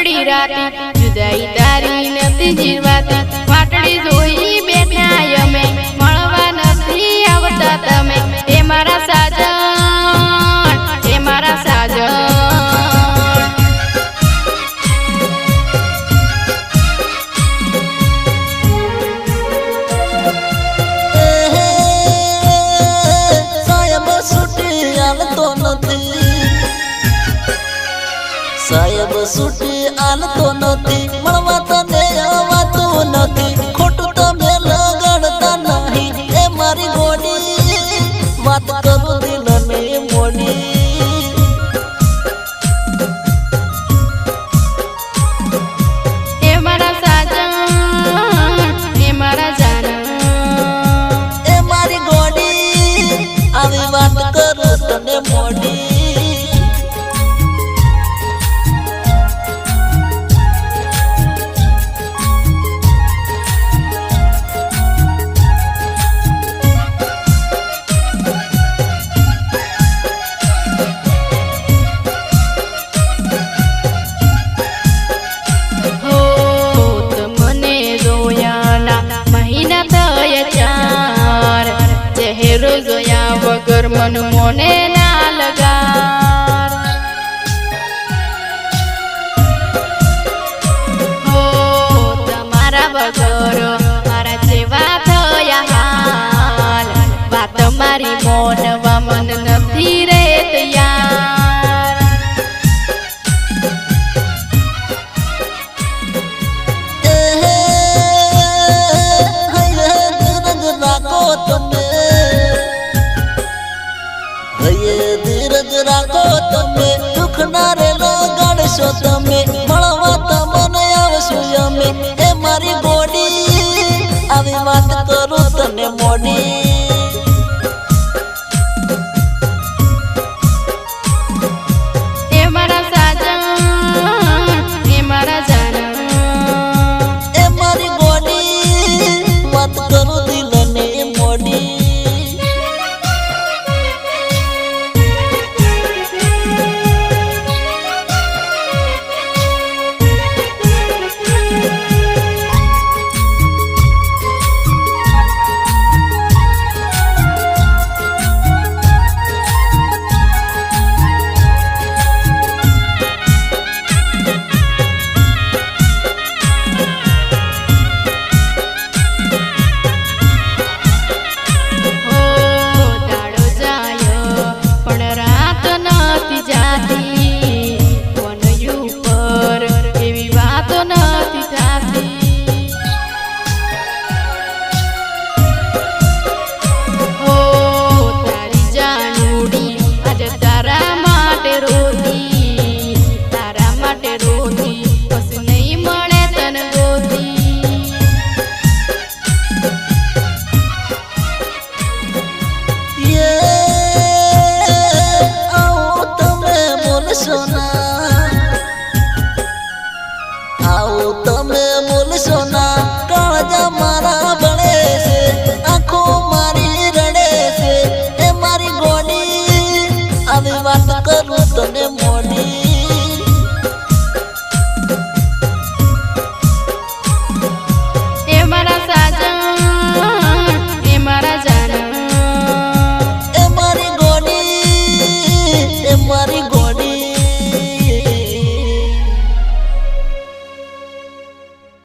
આખડી રાતે જુદાઈ તારી નથી જીવાતી વાટડી જોઈ બેઠા અમે મળવા નથી આવતા તમે એ મારા સાજણ એ મારા સાજણ સાહેબ સુટી આલતો નથી મળવા તને આવતું નથી ખોટું તમે લગાડતા નહીં એ મારી ગોડી વાત કરું દિલને મોડી એ મારા સાજણ એ મારા જાન એ મારી ગોડી આવી વાત કરું તને મોડી મન મોને